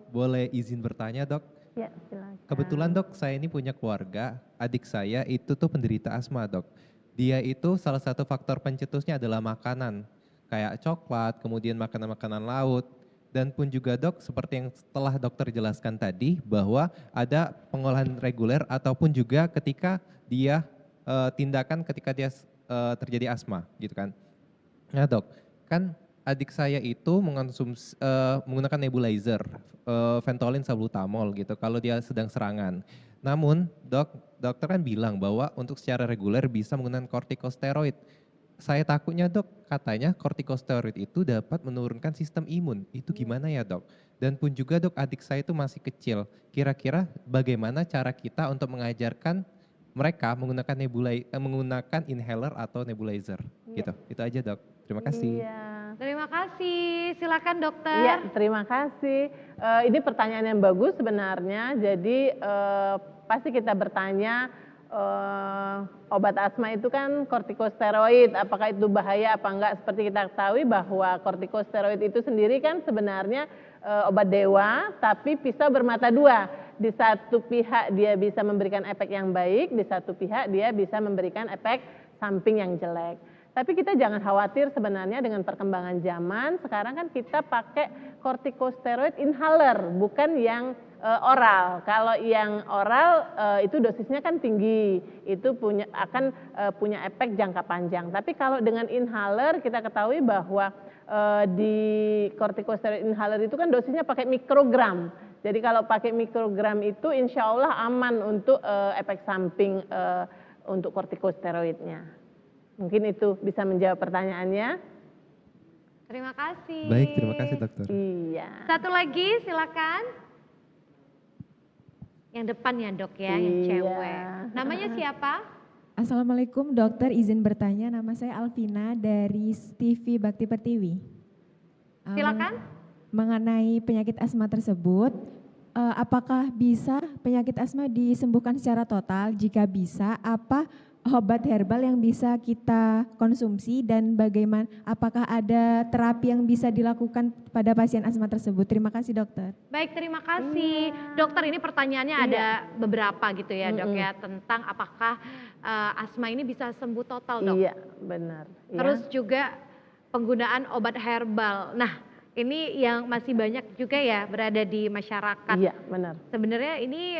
Boleh izin bertanya dok? Ya, silakan. Kebetulan dok, saya ini punya keluarga, adik saya itu tuh penderita asma dok. Dia itu salah satu faktor pencetusnya adalah makanan, kayak coklat, kemudian makanan-makanan laut. Dan pun juga dok, seperti yang setelah dokter jelaskan tadi, bahwa ada pengolahan reguler ataupun juga ketika dia tindakan ketika dia terjadi asma gitu kan. Nah dok, kan adik saya itu menggunakan nebulizer, Ventolin salbutamol gitu kalau dia sedang serangan. Namun dokter kan bilang bahwa untuk secara reguler bisa menggunakan kortikosteroid. Saya takutnya dok, katanya kortikosteroid itu dapat menurunkan sistem imun. Itu gimana ya dok? Dan pun juga dok, adik saya itu masih kecil. Kira-kira bagaimana cara kita untuk mengajarkan mereka menggunakan inhaler atau nebulizer gitu. Itu aja dok. Terima kasih. Terima kasih, silakan dokter. Iya, terima kasih. Ini pertanyaan yang bagus sebenarnya. Jadi pasti kita bertanya obat asma itu kan kortikosteroid, apakah itu bahaya apa enggak? Seperti kita ketahui bahwa kortikosteroid itu sendiri kan sebenarnya obat dewa, tapi pisau bermata dua. Di satu pihak dia bisa memberikan efek yang baik, di satu pihak dia bisa memberikan efek samping yang jelek. Tapi kita jangan khawatir sebenarnya dengan perkembangan zaman, sekarang kan kita pakai kortikosteroid inhaler, bukan yang oral. Kalau yang oral itu dosisnya kan tinggi, itu akan punya efek jangka panjang. Tapi kalau dengan inhaler kita ketahui bahwa di corticosteroid inhaler itu kan dosisnya pakai mikrogram. Jadi kalau pakai mikrogram itu insya Allah aman untuk efek samping untuk kortikosteroidnya. Mungkin itu bisa menjawab pertanyaannya. Terima kasih. Baik, terima kasih dokter. Iya. Satu lagi silakan. Yang depan ya dok ya, yang Iya. cewek. Namanya siapa? Assalamualaikum dokter, izin bertanya, nama saya Alvina dari TV Bakti Pertiwi. Silakan. Mengenai penyakit asma tersebut, apakah bisa penyakit asma disembuhkan secara total? Jika bisa, apa obat herbal yang bisa kita konsumsi dan bagaimana, apakah ada terapi yang bisa dilakukan pada pasien asma tersebut? Terima kasih dokter. Baik, terima kasih. Dokter, ini pertanyaannya ada beberapa gitu ya dok ya, tentang apakah asma ini bisa sembuh total dok? Iya, benar. Terus juga penggunaan obat herbal. Nah, ini yang masih banyak juga ya berada di masyarakat. Iya, benar. Sebenarnya ini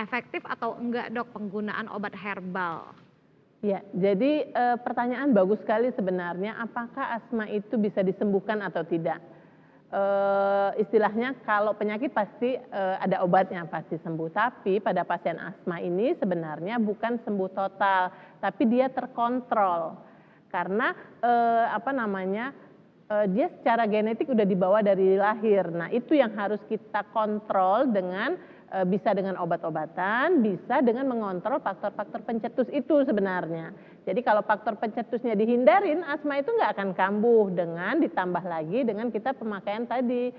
efektif atau enggak dok penggunaan obat herbal? Ya, jadi pertanyaan bagus sekali sebenarnya, apakah asma itu bisa disembuhkan atau tidak? Istilahnya kalau penyakit pasti ada obatnya, pasti sembuh. Tapi pada pasien asma ini sebenarnya bukan sembuh total, tapi dia terkontrol. Karena dia secara genetik udah dibawa dari lahir. Nah itu yang harus kita kontrol dengan bisa dengan obat-obatan, bisa dengan mengontrol faktor-faktor pencetus itu sebenarnya. Jadi kalau faktor pencetusnya dihindarin, asma itu nggak akan kambuh, dengan ditambah lagi dengan kita pemakaian tadi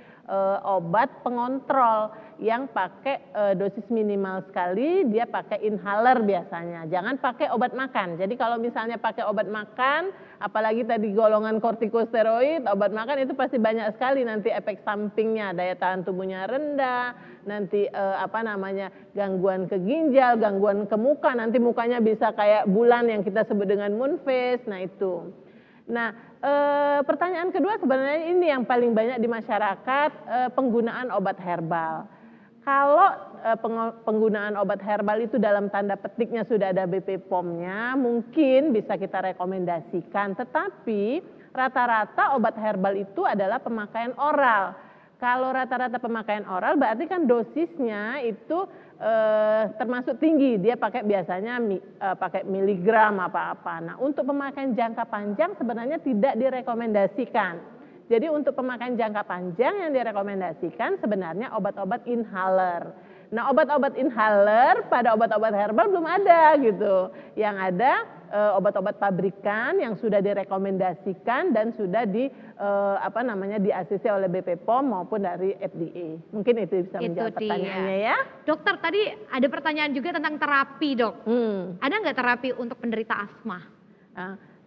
obat pengontrol yang pakai dosis minimal sekali, dia pakai inhaler biasanya. Jangan pakai obat makan. Jadi kalau misalnya pakai obat makan, apalagi tadi golongan kortikosteroid, obat makan itu pasti banyak sekali nanti efek sampingnya, daya tahan tubuhnya rendah, nanti gangguan ke ginjal, gangguan ke muka, nanti mukanya bisa kayak bulan yang kita sebut dengan moon face. Nah itu. Nah pertanyaan kedua sebenarnya ini yang paling banyak di masyarakat, penggunaan obat herbal. Kalau penggunaan obat herbal itu dalam tanda petiknya sudah ada BP POM-nya, mungkin bisa kita rekomendasikan. Tetapi rata-rata obat herbal itu adalah pemakaian oral. Kalau rata-rata pemakaian oral berarti kan dosisnya itu termasuk tinggi. Dia pakai biasanya pakai miligram apa-apa. Nah untuk pemakaian jangka panjang sebenarnya tidak direkomendasikan. Jadi untuk pemakaian jangka panjang yang direkomendasikan sebenarnya obat-obat inhaler. Nah obat-obat inhaler pada obat-obat herbal belum ada gitu. Yang ada obat-obat pabrikan yang sudah direkomendasikan dan sudah di ACC oleh BP POM maupun dari FDA. Mungkin itu bisa menjawab pertanyaannya ya. Dokter, tadi ada pertanyaan juga tentang terapi dok. Ada nggak terapi untuk penderita asma?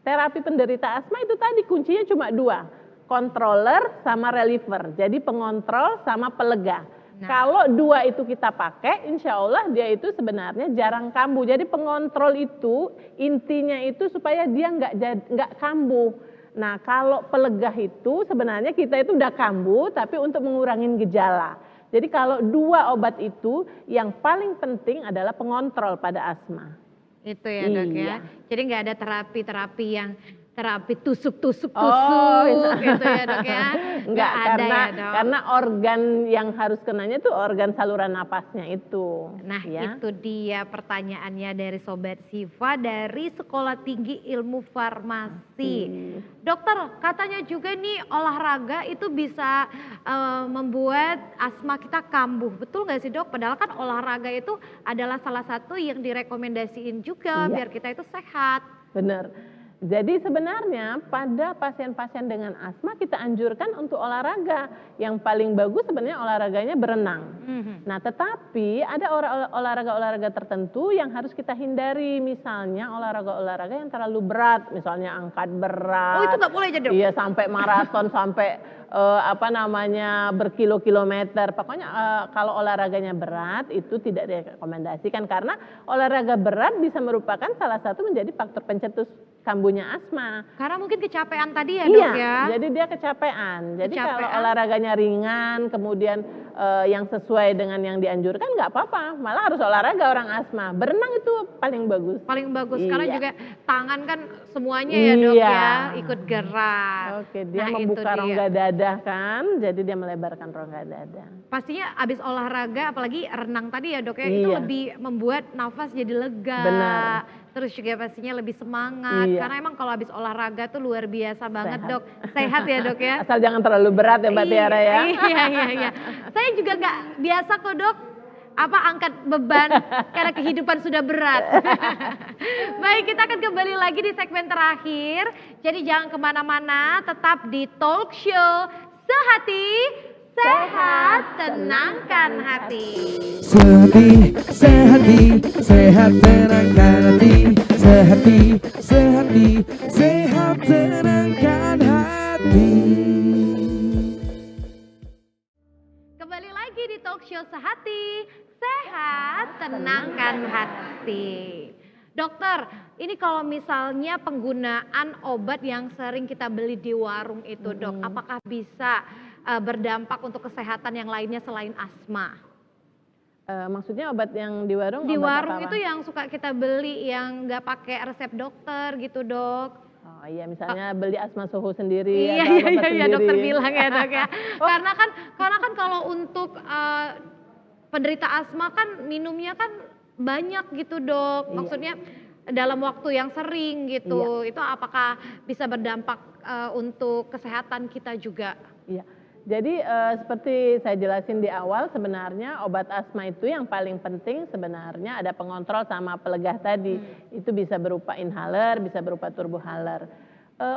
Terapi penderita asma itu tadi kuncinya cuma dua, controller sama reliever. Jadi pengontrol sama pelega. Nah, kalau dua itu kita pakai, insya Allah dia itu sebenarnya jarang kambuh. Jadi pengontrol itu intinya itu supaya dia nggak kambuh. Nah kalau pelegah itu sebenarnya kita itu udah kambuh, tapi untuk mengurangi gejala. Jadi kalau dua obat itu yang paling penting adalah pengontrol pada asma. Itu ya dok ya. Jadi nggak ada terapi-terapi yang terapi tusuk-tusuk gitu ya dok ya. Enggak, ada ya dok. Karena organ yang harus kenanya itu organ saluran napasnya itu. Nah ya. itu dia pertanyaannya dari Sobat Siva dari Sekolah Tinggi Ilmu Farmasi. Dokter, katanya juga nih olahraga itu bisa membuat asma kita kambuh. Betul nggak sih dok? Padahal kan olahraga itu adalah salah satu yang direkomendasiin juga biar kita itu sehat. Benar. Jadi sebenarnya pada pasien-pasien dengan asma kita anjurkan untuk olahraga. Yang paling bagus sebenarnya olahraganya berenang. Nah tetapi ada olahraga-olahraga tertentu yang harus kita hindari. Misalnya olahraga-olahraga yang terlalu berat. Misalnya angkat berat. Oh itu nggak boleh jadi dok? Iya sampai maraton, sampai berkilo-kilometer. Pokoknya kalau olahraganya berat itu tidak direkomendasikan. Karena olahraga berat bisa merupakan salah satu menjadi faktor pencetus kambuhnya asma. Karena mungkin kecapean tadi ya dok ya? Iya, jadi dia kecapean. Jadi kalau olahraganya ringan, kemudian yang sesuai dengan yang dianjurkan nggak apa-apa, malah harus olahraga orang asma. Berenang itu paling bagus. Paling bagus karena Iya. juga tangan kan semuanya ya dok Iya. ya ikut gerak. Oke, dia Nah, itu membuka dia. rongga dada kan, jadi dia melebarkan rongga dada. Pastinya abis olahraga apalagi renang tadi ya dok ya itu Iya. lebih membuat nafas jadi lega. Benar. Terus juga pastinya lebih semangat Iya. karena emang kalau abis olahraga tuh luar biasa banget Sehat. dok. Sehat ya dok ya. Asal jangan terlalu berat ya Mbak Tiara ya. Iya. Saya juga nggak biasa kok dok angkat beban karena kehidupan sudah berat. Baik, kita akan kembali lagi di segmen terakhir. Jadi jangan kemana-mana, tetap di talk show Sehati, Sehat, Tenangkan Hati. Sehati, sehati, sehat tenangkan hati. Sehati, sehati, sehat tenangkan hati. Kembali lagi di talk show Sehati, Sehat, Tenangkan Hati. Dokter, ini kalau misalnya penggunaan obat yang sering kita beli di warung itu dok, apakah bisa berdampak untuk kesehatan yang lainnya selain asma? Maksudnya obat yang di warung? Di obat warung apa? itu yang suka kita beli yang nggak pakai resep dokter gitu dok. Oh iya, misalnya beli asma suhu sendiri Iya atau obat iya sendiri. dokter bilang ya dok ya. Karena kan kalau untuk penderita asma kan minumnya kan banyak gitu dok. Iya. Maksudnya dalam waktu yang sering gitu. Iya. Itu apakah bisa berdampak untuk kesehatan kita juga? Iya. Jadi seperti saya jelasin di awal, sebenarnya obat asma itu yang paling penting sebenarnya ada pengontrol sama pelegah tadi. Itu bisa berupa inhaler, bisa berupa turbohaler.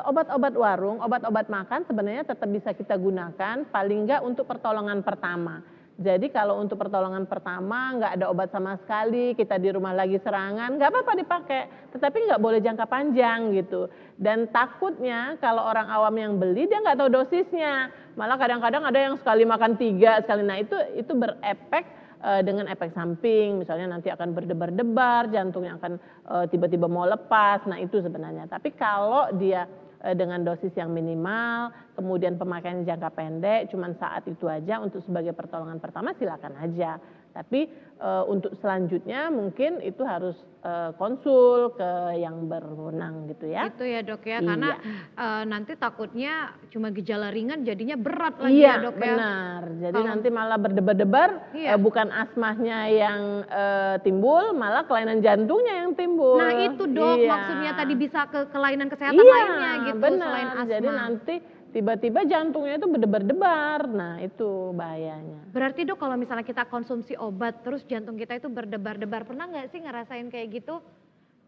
Obat-obat warung, obat-obat makan sebenarnya tetap bisa kita gunakan paling enggak untuk pertolongan pertama. Jadi kalau untuk pertolongan pertama nggak ada obat sama sekali, kita di rumah lagi serangan, nggak apa-apa dipakai. Tetapi nggak boleh jangka panjang gitu. Dan takutnya kalau orang awam yang beli dia nggak tahu dosisnya. Malah kadang-kadang ada yang sekali makan 3 sekali. Nah itu berefek dengan efek samping. Misalnya nanti akan berdebar-debar, jantungnya akan tiba-tiba mau lepas. Nah itu sebenarnya. Tapi kalau dia dengan dosis yang minimal, kemudian pemakaian jangka pendek, cuman saat itu aja untuk sebagai pertolongan pertama silakan aja. Tapi untuk selanjutnya mungkin itu harus konsul ke yang berwenang gitu ya. Itu ya dok ya, Iya. karena nanti takutnya cuma gejala ringan jadinya berat lagi Iya ya dok ya. benar, jadi Kalau- nanti malah berdebar-debar, Iya. bukan asmanya yang timbul, malah kelainan jantungnya yang timbul. Nah itu dok Iya. maksudnya tadi bisa ke kelainan kesehatan Iya, lainnya gitu benar. selain asma. Jadi nanti tiba-tiba jantungnya itu berdebar-debar, nah itu bahayanya. Berarti dok kalau misalnya kita konsumsi obat terus jantung kita itu berdebar-debar, pernah nggak sih ngerasain kayak gitu?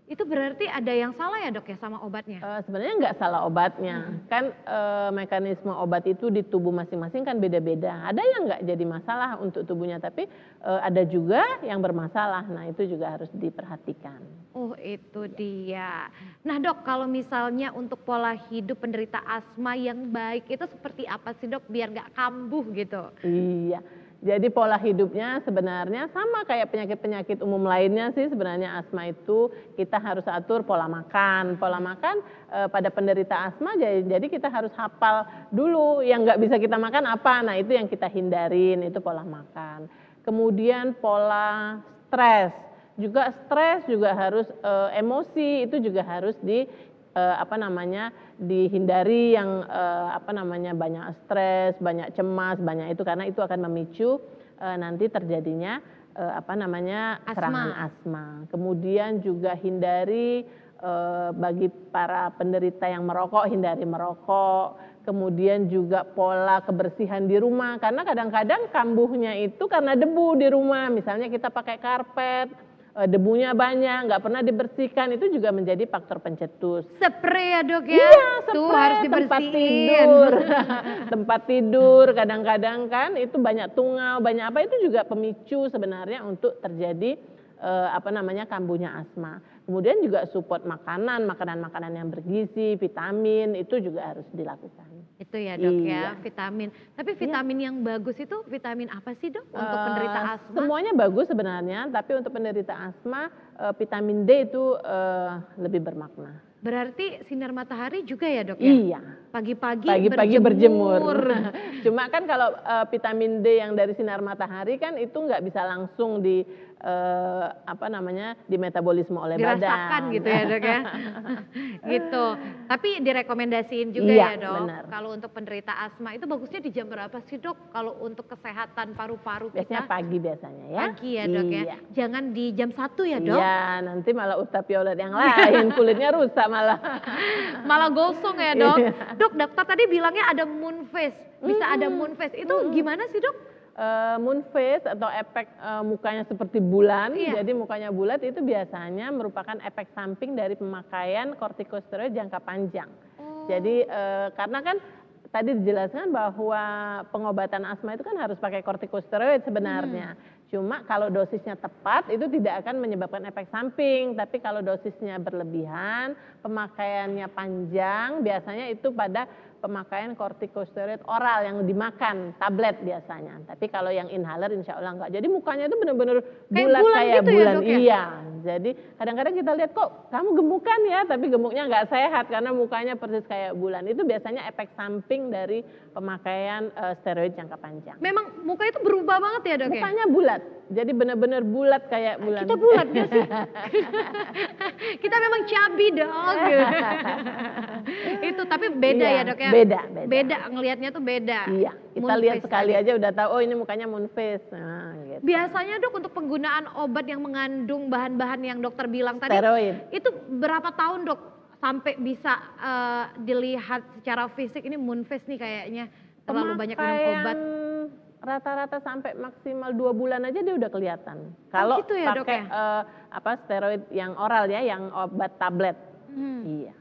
Itu berarti ada yang salah ya dok ya sama obatnya? Sebenarnya nggak salah obatnya, kan mekanisme obat itu di tubuh masing-masing kan beda-beda. Ada yang nggak jadi masalah untuk tubuhnya, tapi ada juga yang bermasalah. Nah itu juga harus diperhatikan. Oh itu dia. Nah dok kalau misalnya untuk pola hidup penderita asma yang baik itu seperti apa sih dok biar nggak kambuh gitu? Iya, jadi pola hidupnya sebenarnya sama kayak penyakit-penyakit umum lainnya sih sebenarnya asma itu kita harus atur pola makan. Pola makan pada penderita asma jadi kita harus hafal dulu yang nggak bisa kita makan apa. Nah itu yang kita hindarin, itu pola makan. Kemudian pola stres juga harus emosi itu juga harus dihindari yang banyak stres, banyak cemas, banyak itu karena itu akan memicu nanti terjadinya serangan asma. Kemudian juga hindari bagi para penderita yang merokok, hindari merokok. Kemudian juga pola kebersihan di rumah karena kadang-kadang kambuhnya itu karena debu di rumah. Misalnya kita pakai karpet, debunya banyak, nggak pernah dibersihkan, itu juga menjadi faktor pencetus. Spray ya dok ya? Iya, Tuh spray, harus tempat dibersihin. tidur, tempat tidur kadang-kadang kan itu banyak tungau, banyak apa itu juga pemicu sebenarnya untuk terjadi kambuhnya asma. Kemudian juga support makanan yang bergizi, vitamin itu juga harus dilakukan. Itu ya dok Iya. ya, vitamin. Tapi vitamin yang bagus itu vitamin apa sih dok untuk penderita asma? Semuanya bagus sebenarnya, tapi untuk penderita asma vitamin D itu lebih bermakna. Berarti sinar matahari juga ya dok ya? Iya. Pagi-pagi berjemur. Cuma kan kalau vitamin D yang dari sinar matahari kan itu nggak bisa langsung di di metabolisme oleh badan. Dirasakan gitu ya dok ya. Gitu. Tapi direkomendasiin juga Iya, ya dok. benar. Kalau untuk penderita asma itu bagusnya di jam berapa sih dok? Kalau untuk kesehatan paru-paru Biasanya kita? pagi biasanya ya. Pagi ya dok ya. Iya. Jangan di jam 1 ya dok. Iya, nanti malah ultraviolet yang lain, kulitnya rusak malah. Malah gosong ya dok. Iya. Dok, dokter tadi bilangnya ada moon face. Bisa ada moon face. Itu gimana sih dok? Moon face atau efek mukanya seperti bulan, Iya. jadi mukanya bulat itu biasanya merupakan efek samping dari pemakaian kortikosteroid jangka panjang. Jadi karena kan tadi dijelaskan bahwa pengobatan asma itu kan harus pakai kortikosteroid sebenarnya. Cuma kalau dosisnya tepat itu tidak akan menyebabkan efek samping, tapi kalau dosisnya berlebihan, pemakaiannya panjang, biasanya itu pada pemakaian kortikosteroid oral yang dimakan, tablet biasanya. Tapi kalau yang inhaler insya Allah enggak. Jadi mukanya itu benar-benar bulat bulan kayak gitu ya, bulan. Dok, ya? Iya. Jadi kadang-kadang kita lihat kok kamu gemukan ya, tapi gemuknya nggak sehat karena mukanya persis kayak bulan. Itu biasanya efek samping dari pemakaian steroid jangka panjang. Memang muka itu berubah banget ya dok ya? Mukanya bulat, jadi benar-benar bulat kayak bulan. Kita bulat gak sih? Kita memang cabi dong. Itu tapi beda Iya, ya dok ya? beda. Beda, ngelihatnya tuh beda. Iya, kita Moon lihat face sekali tadi. aja udah tahu, oh ini mukanya moon face. Nah, gitu. Biasanya dok untuk penggunaan obat yang mengandung bahan-bahan yang dokter bilang tadi, Steroid. itu berapa tahun dok sampai bisa dilihat secara fisik ini moon face nih kayaknya terlalu banyak minum Pemakaian obat. rata-rata sampai maksimal 2 bulan aja dia udah kelihatan. Kalau gitu ya, Dok, pakai steroid yang oral ya, yang obat tablet. Iya.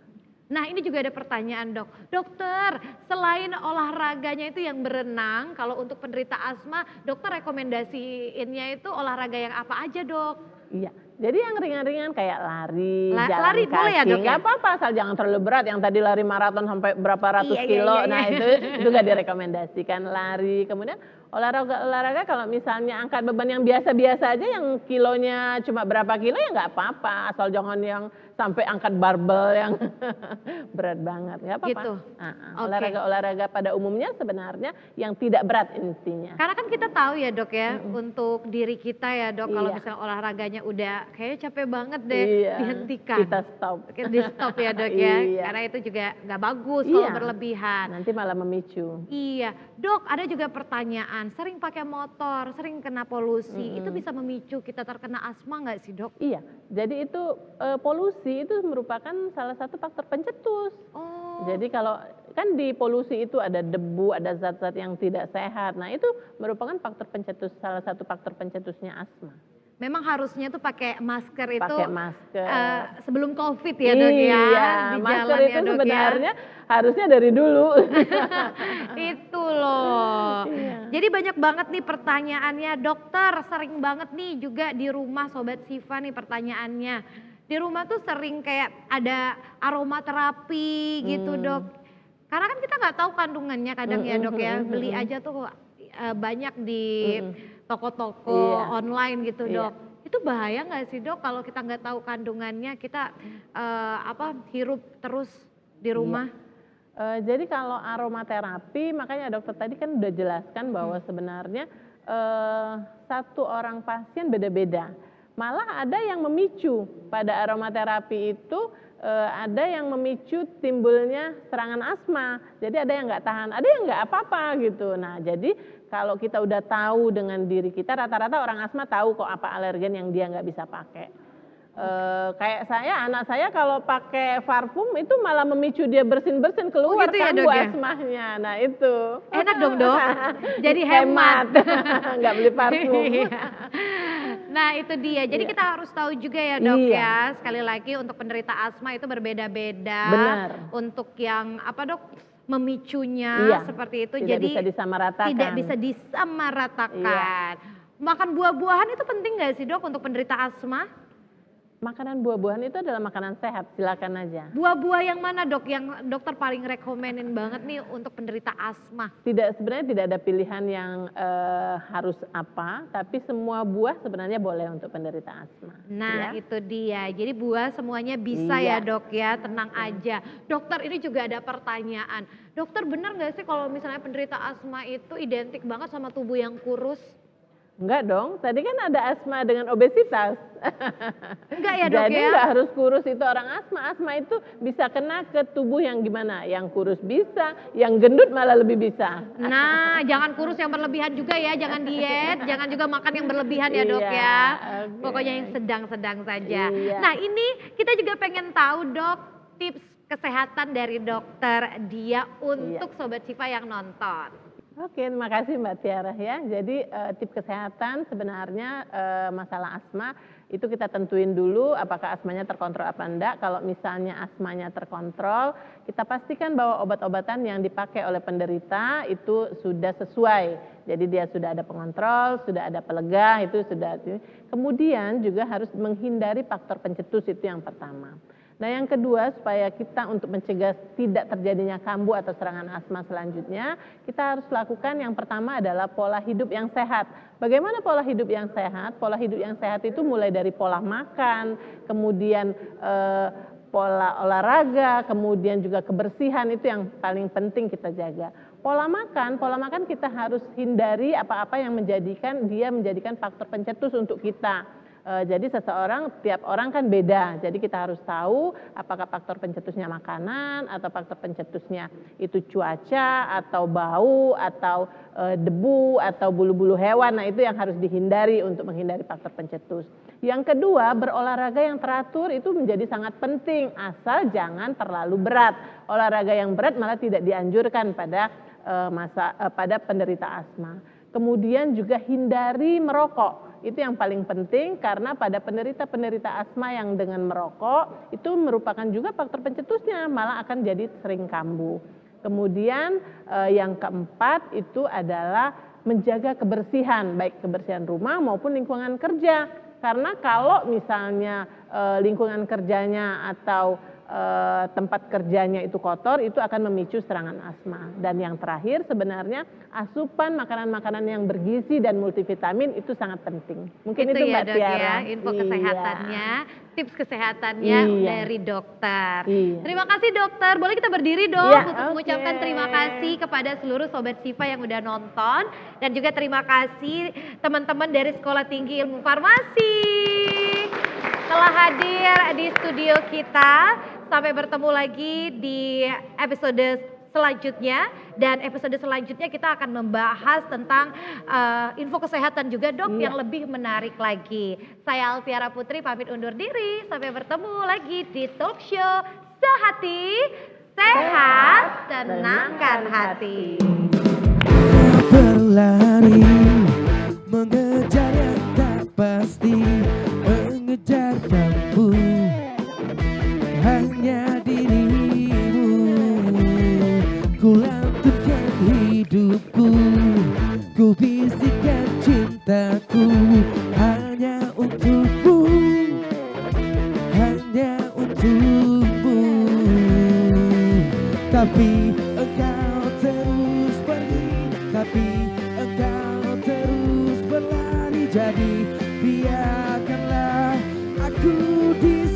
Nah ini juga ada pertanyaan dok, dokter selain olahraganya itu yang berenang, kalau untuk penderita asma dokter rekomendasiinnya itu olahraga yang apa aja dok? Iya. Jadi yang ringan-ringan kayak lari, jalan lari kaki, boleh ya, Dok, ya? nggak apa-apa asal jangan terlalu berat. Yang tadi lari maraton sampai berapa ratus Iya, iya, kilo, iya, nah iya. itu nggak direkomendasikan lari. Kemudian olahraga kalau misalnya angkat beban yang biasa-biasa aja, yang kilonya cuma berapa kilo ya nggak apa-apa, asal jangan yang sampai angkat barbel yang berat banget, nggak apa-apa. Gitu. Oke. Olahraga pada umumnya sebenarnya yang tidak berat intinya. Karena kan kita tahu ya dok ya, untuk diri kita ya dok, kalau Iya. misalnya olahraganya udah kayaknya capek banget deh, Iya, dihentikan. kita stop. Di stop ya dok ya, Iya. karena itu juga nggak bagus kalau Iya. berlebihan. Nanti malah memicu. Iya, dok ada juga pertanyaan, sering pakai motor, sering kena polusi, itu bisa memicu kita terkena asma nggak sih dok? Iya, jadi itu polusi itu merupakan salah satu faktor pencetus. Oh, Jadi kalau kan di polusi itu ada debu, ada zat-zat yang tidak sehat. Nah itu merupakan faktor pencetus, salah satu faktor pencetusnya asma. memang harusnya tuh pakai masker itu Pakai masker. sebelum COVID ya dok ya, Iya, di masker jalan ya itu dok sebenarnya harusnya dari dulu. Itu loh. Iya. Jadi banyak banget nih pertanyaannya, dokter sering banget nih juga di rumah Sobat Siva nih pertanyaannya. Di rumah tuh sering kayak ada aromaterapi gitu dok. Karena kan kita nggak tahu kandungannya kadang ya dok ya, beli aja tuh banyak di toko-toko Iya. online gitu Iya. dok. Itu bahaya nggak sih dok kalau kita nggak tahu kandungannya, kita hirup terus di rumah? Jadi kalau aromaterapi, makanya dokter tadi kan udah jelaskan bahwa sebenarnya satu orang pasien beda-beda. Malah ada yang memicu pada aromaterapi itu, ada yang memicu timbulnya serangan asma. Jadi ada yang nggak tahan, ada yang nggak apa-apa gitu. Nah jadi kalau kita udah tahu dengan diri kita, rata-rata orang asma tahu kok apa alergen yang dia nggak bisa pakai. Kayak saya, anak saya kalau pakai parfum itu malah memicu dia bersin-bersin keluar gitu ya, ganggu Dok, ya? asmanya. Nah itu. Enak dong dok, jadi hemat. Nggak beli parfum. Iya. Nah itu dia, jadi kita harus tahu juga ya dok Iya. ya, sekali lagi untuk penderita asma itu berbeda-beda. Benar. Untuk yang apa dok, memicunya Iya, seperti itu, tidak jadi bisa disamaratakan. tidak bisa disamaratakan. Makan buah-buahan itu penting nggak sih dok untuk penderita asma? Makanan buah-buahan itu adalah makanan sehat, silakan aja. Buah-buah yang mana dok yang dokter paling rekomenin banget nih untuk penderita asma? Sebenarnya tidak ada pilihan yang harus apa, tapi semua buah sebenarnya boleh untuk penderita asma. Nah ya. itu dia, jadi buah semuanya bisa ya Iya. dok ya, tenang aja. Dokter ini juga ada pertanyaan, dokter benar nggak sih kalau misalnya penderita asma itu identik banget sama tubuh yang kurus? Enggak dong, tadi kan ada asma dengan obesitas. Enggak ya dok Jadi ya? enggak harus kurus itu orang asma. Asma itu bisa kena ke tubuh yang gimana? Yang kurus bisa, yang gendut malah lebih bisa. Nah, jangan kurus yang berlebihan juga ya, jangan diet, jangan juga makan yang berlebihan ya dok Iya, ya. oke. Pokoknya yang sedang-sedang saja. Iya. Nah ini kita juga pengen tahu dok tips kesehatan dari dokter Dia untuk Iya. Sobat Siva yang nonton. Oke, terima kasih Mbak Tiara ya. Jadi tips kesehatan sebenarnya masalah asma itu kita tentuin dulu apakah asmanya terkontrol apa enggak. Kalau misalnya asmanya terkontrol, kita pastikan bahwa obat-obatan yang dipakai oleh penderita itu sudah sesuai. Jadi dia sudah ada pengontrol, sudah ada pelegah, itu sudah. Kemudian juga harus menghindari faktor pencetus, itu yang pertama. Nah yang kedua, supaya kita untuk mencegah tidak terjadinya kambuh atau serangan asma selanjutnya, kita harus lakukan yang pertama adalah pola hidup yang sehat. Bagaimana pola hidup yang sehat? Pola hidup yang sehat itu mulai dari pola makan, kemudian pola olahraga, kemudian juga kebersihan, itu yang paling penting kita jaga. Pola makan kita harus hindari apa-apa yang menjadikan faktor pencetus untuk kita. Jadi tiap orang kan beda, jadi kita harus tahu apakah faktor pencetusnya makanan atau faktor pencetusnya itu cuaca atau bau atau debu atau bulu-bulu hewan. Nah itu yang harus dihindari untuk menghindari faktor pencetus. Yang kedua, berolahraga yang teratur itu menjadi sangat penting, asal jangan terlalu berat. Olahraga yang berat malah tidak dianjurkan pada penderita asma. Kemudian juga hindari merokok. Itu yang paling penting karena pada penderita asma yang dengan merokok itu merupakan juga faktor pencetusnya, malah akan jadi sering kambuh. Kemudian yang keempat itu adalah menjaga kebersihan, baik kebersihan rumah maupun lingkungan kerja. Karena kalau misalnya lingkungan kerjanya atau tempat kerjanya itu kotor, itu akan memicu serangan asma. Dan yang terakhir sebenarnya asupan makanan-makanan yang bergizi dan multivitamin itu sangat penting. Mungkin itu ya Mbak dok Tiara. ya, info Iya. kesehatannya, tips kesehatannya Iya. dari dokter. Iya. Terima kasih dokter, boleh kita berdiri dong Iya, untuk oke. mengucapkan terima kasih kepada seluruh Sobat Siva yang udah nonton. Dan juga terima kasih teman-teman dari Sekolah Tinggi Ilmu Farmasi telah hadir di studio kita. Sampai bertemu lagi di episode selanjutnya. Dan episode selanjutnya kita akan membahas tentang info kesehatan juga dok yang lebih menarik lagi. Saya Altiara Putri pamit undur diri. Sampai bertemu lagi di talk show Sehati, Sehat, Tenangkan Hati. Berlari mengejar yang tak pasti, mengejar kamu, hanya dirimu. Ku lanturkan hidupku, ku bisikkan cintaku, hanya untukmu, hanya untukmu. Tapi engkau terus pergi, tapi engkau terus berlari. Jadi biarkanlah aku di